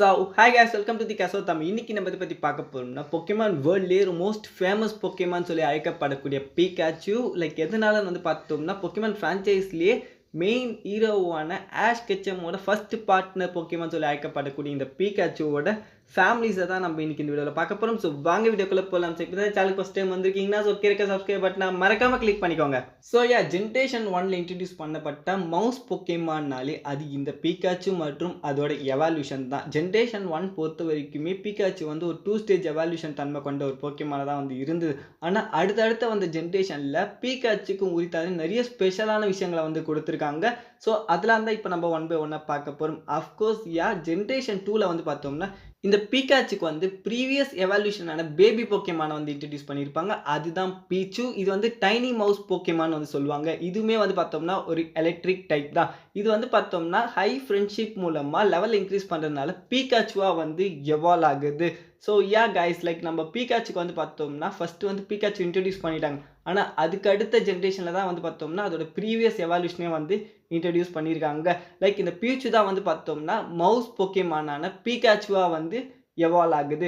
Hi guys, welcome to the Kaso Tamil. இன்னைக்கு நம்ம இதை பத்தி பார்க்க போறோம்னா Pokemon வேர்ல்ட்லயே மோஸ்ட் ஃபேமஸ் Pokemon சொல்லி அழைக்கப்படக்கூடிய Pikachu எதனால பார்த்தோம்னா Pokemon franchiseலயே மெயின் ஹீரோவான ஆஷ் கெச்சமோட ஃபர்ஸ்ட் பார்ட்னர் Pokemon சொல்லி அழைக்கப்படக்கூடிய இந்த Pikachuவோட ஃபேமிலிஸை தான் நம்ம இன்னைக்கு இந்த வீடியோவில் பார்க்க போகிறோம். ஸோ வாங்க வீடியோக்குள்ளே போகலாம். செக் பண்ணி சேனல் ஃபஸ்ட் டைம் வந்திருக்கீங்கன்னா ஸோ இருக்க சப்ஸ்கிரைப் பட்டனை மறக்காமல் கிளிக் பண்ணிக்கோங்க. ஸோ ஜென்ரேஷன் 1ல இன்ட்ரடியூஸ் பண்ணப்பட்ட மவுஸ் பொக்கேமான்னாலே அது இந்த Pikachu மற்றும் அதோட எவால்யூஷன் தான். ஜென்ரேஷன் 1 பொறுத்த வரைக்குமே Pikachu ஒரு 2 ஸ்டேஜ் எவால்யூஷன் தன்மை கொண்ட ஒரு பொக்கேமான தான் இருந்தது. ஆனால் அடுத்தடுத்த வந்த ஜென்ரேஷனில் Pikachuக்கும் உரித்தான நிறைய ஸ்பெஷலான விஷயங்களை கொடுத்துருக்காங்க. ஸோ அதெல்லாம் தான் இப்போ நம்ம 1 by 1 பார்க்க போகிறோம். அஃப்கோர்ஸ் ஜென்ரேஷன் 2ல பார்த்தோம்னா இந்த Pikachuக்கு ப்ரீவியஸ் எவால்யூஷனான பேபி பொக்கேமான இன்ட்ரடியூஸ் பண்ணியிருப்பாங்க. அதுதான் பீச்சு. இது டைனி மவுஸ் பொக்கேமான் சொல்லுவாங்க. இதுவுமே பார்த்தோம்னா ஒரு எலக்ட்ரிக் டைப் தான். இது பார்த்தோம்னா ஹை ஃப்ரெண்ட்ஷிப் மூலமாக லெவல் இன்க்ரீஸ் பண்ணுறதுனால Pikachuவா எவால்வ் ஆகுது. ஸோ கைஸ் நம்ம Pikachuக்கு பார்த்தோம்னா ஃபஸ்ட்டு Pikachu இன்ட்ரடியூஸ் பண்ணிட்டாங்க. ஆனால் அதுக்கு அடுத்த ஜென்ரேஷனில் தான் பார்த்தோம்னா அதோட ப்ரீவியஸ் எவால்யூஷனே இன்ட்ரடியூஸ் பண்ணியிருக்காங்க. இந்த பீச்சு தான் பார்த்தோம்னா மவுஸ் பொக்கேமானான Pikachuவா எவால்வ் ஆகுது.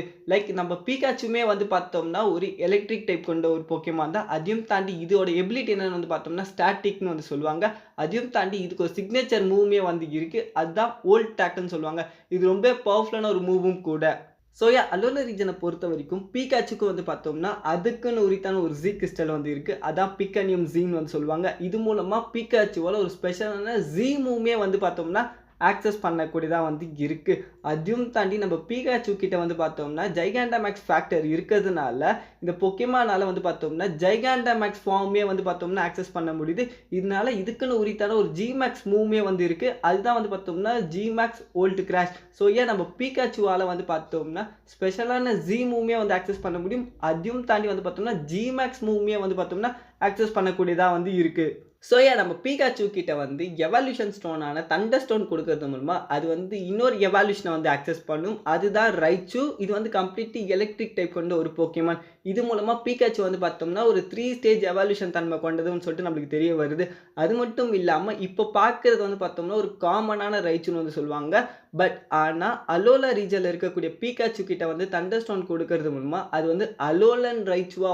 நம்ம Pikachuமே பார்த்தோம்னா ஒரு எலக்ட்ரிக் டைப் கொண்ட ஒரு பொக்கேமான் தான். அதையும் தாண்டி இதோட எபிலிட்டி என்னன்னு பார்த்தோம்னா ஸ்டாட்டிக்னு சொல்லுவாங்க. அதையும் தாண்டி இதுக்கு ஒரு சிக்னேச்சர் மூவுமே இருக்கு. அதுதான் ஓல்ட் டேக்னு சொல்லுவாங்க. இது ரொம்ப பவர்ஃபுல்லான ஒரு மூவும் கூட. ஸோ அலோலா ரீஜனை பொறுத்த வரைக்கும் Pikachuக்கு பார்த்தோம்னா அதுக்குன்னு உரித்தான ஒரு ஜீ கிறிஸ்டல் இருக்குது. அதான் பிக்கனியம் ஜீன்னு சொல்லுவாங்க. இது மூலமாக Pikachuவால் ஒரு ஸ்பெஷலான ஜீ மூவுமே பார்த்தோம்னா ஆக்சஸ் பண்ணக்கூடியதாக இருக்குது. அதையும் தாண்டி நம்ம Pikachu கிட்ட பார்த்தோம்னா ஜைகாண்டமேக்ஸ் ஃபேக்டர் இருக்கிறதுனால இந்த பொக்கேமானால பார்த்தோம்னா ஜைகாண்டமேக்ஸ் ஃபார்மே பார்த்தோம்னா ஆக்சஸ் பண்ண முடியுது. இதனால இதுக்குன்னு உரித்தான ஒரு ஜிமேக்ஸ் மூவுமே இருக்குது. அதுதான் பார்த்தோம்னா ஜிமேக்ஸ் ஓல்ட் கிராஷ். ஸோ நம்ம Pikachuவால் பார்த்தோம்னா ஸ்பெஷலான ஜி மூவுமே ஆக்சஸ் பண்ண முடியும். அதையும் தாண்டி பார்த்தோம்னா ஜிமேக்ஸ் மூவுமே பார்த்தோம்னா ஆக்சஸ் பண்ணக்கூடியதாக இருக்குது. ஸோ நம்ம Pikachu கிட்ட எவால்யூஷன் ஸ்டோனான தண்டர் ஸ்டோன் கொடுக்கறது மூலமாக அது இன்னொரு எவால்யூஷனை ஆக்சஸ் பண்ணும். அதுதான் ரைச்சு. இது கம்ப்ளீட்லி எலக்ட்ரிக் டைப் கொண்ட ஒரு பொக்கேமான். இது மூலமாக Pikachu பார்த்தோம்னா ஒரு 3 ஸ்டேஜ் எவால்யூஷன் தன்மை கொண்டதுன்னு சொல்லிட்டு நம்மளுக்கு தெரிய வருது. அது மட்டும் இல்லாமல் இப்போ பார்க்குறது பார்த்தோம்னா ஒரு காமனான ரைச்சுன்னு சொல்லுவாங்க. பட் ஆனால் அலோலா ரீஜனில் இருக்கக்கூடிய Pikachu கிட்ட தண்டர் ஸ்டோன் கொடுக்கறது மூலமாக அது அலோலன் ரைச்சுவா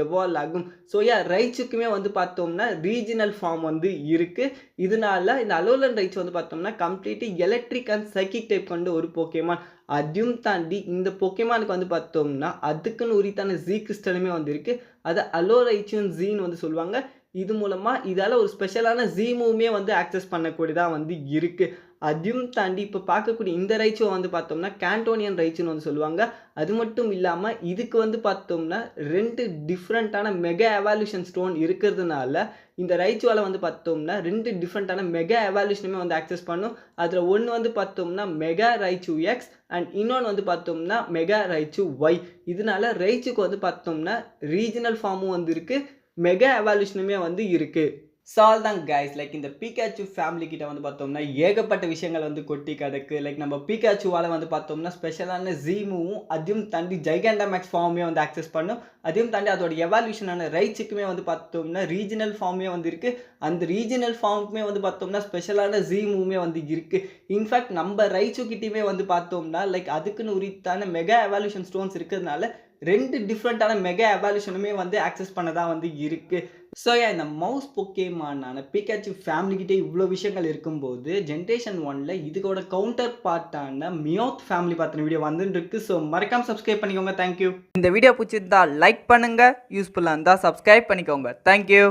எவால்வ் ஆகும். ஸோ ரைச்சுக்குமே பார்த்தோம்னா ரீஜனல் ஃபார்ம் இருக்கு. இதனால இந்த அலோலன் ரைச்சு பார்த்தோம்னா completely electric and psychic type கொண்ட ஒரு பொக்கேமான். அதையும் தாண்டி இந்த பொக்கேமானுக்கு பார்த்தோம்னா அதுக்குன்னு உரித்தான ஜீ கிறிஸ்டலுமே இருக்கு. அதை அலோரைச்சுன் ஜீன்னு சொல்லுவாங்க. இது மூலமாக இதால் ஒரு ஸ்பெஷலான ஜீ மூவுமே ஆக்சஸ் பண்ணக்கூடியதாக இருக்குது. அதையும் தாண்டி இப்போ பார்க்கக்கூடிய இந்த ரைச்சுவை பார்த்தோம்னா கேண்டோனியன் ரைச்சுன்னு சொல்லுவாங்க. அது மட்டும் இல்லாமல் இதுக்கு பார்த்தோம்னா 2 டிஃப்ரெண்ட்டான மெகா எவால்யூஷன் ஸ்டோன் இருக்கிறதுனால இந்த ரைச்சுவால் பார்த்தோம்னா 2 டிஃப்ரெண்ட்டான மெகா எவால்யூஷனுமே ஆக்சஸ் பண்ணும். அதில் ஒன்று பார்த்தோம்னா மெகா ரைச்சு எக்ஸ் அண்ட் இன்னொன்று பார்த்தோம்னா மெகா ரைச்சு ஒய். இதனால ரைச்சுக்கு பார்த்தோம்னா ரீஜனல் ஃபார்மும் இருக்குது, மெகா எவால்யூஷனுமே இருக்குது. சால் தான் கைஸ் இந்த Pikachu ஃபேமிலி கிட்ட பார்த்தோம்னா ஏகப்பட்ட விஷயங்கள் கொட்டி கிடக்கு. நம்ம Pikachuவால் பார்த்தோம்னா ஸ்பெஷலான ஜீமுவும் அதையும் தாண்டி ஜைகாண்டமேக்ஸ் ஃபார்மே ஆக்சஸ் பண்ணும். அதையும் தாண்டி அதோட எவால்யூஷனான ரைச்சுக்குமே பார்த்தோம்னா ரீஜனல் ஃபார்மே இருக்குது. அந்த ரீஜனல் ஃபார்முக்குமே பார்த்தோம்னா ஸ்பெஷலான ஜீமுமே இருக்குது. இன்ஃபேக்ட் நம்ம ரைச்சு கிட்டேயுமே பார்த்தோம்னா அதுக்குன்னு உரித்தான மெகா எவால்யூஷன் ஸ்டோன்ஸ் இருக்கிறதுனால 2 டிஃப்ரெண்ட்டான மெகா எவால்யூஷனுமே ஆக்சஸ் பண்ணதாக இருக்குது. ஸோ இந்த மவுஸ் பொக்கேமானான Pikachu ஃபேமிலிக்கிட்டே இவ்வளோ விஷயங்கள் இருக்கும்போது ஜென்ரேஷன் 1ல இதுக்கோட கவுண்டர் பார்ட்டான மியோத் ஃபேமிலி பார்த்தின வீடியோ வந்துருக்கு. ஸோ மறக்காமல் சப்ஸ்கிரைப் பண்ணிக்கோங்க. தேங்க்யூ. இந்த வீடியோ பிடிச்சிருந்தா லைக் பண்ணுங்கள், யூஸ்ஃபுல்லாக இருந்தால் சப்ஸ்கிரைப் பண்ணிக்கோங்க. தேங்க்யூ.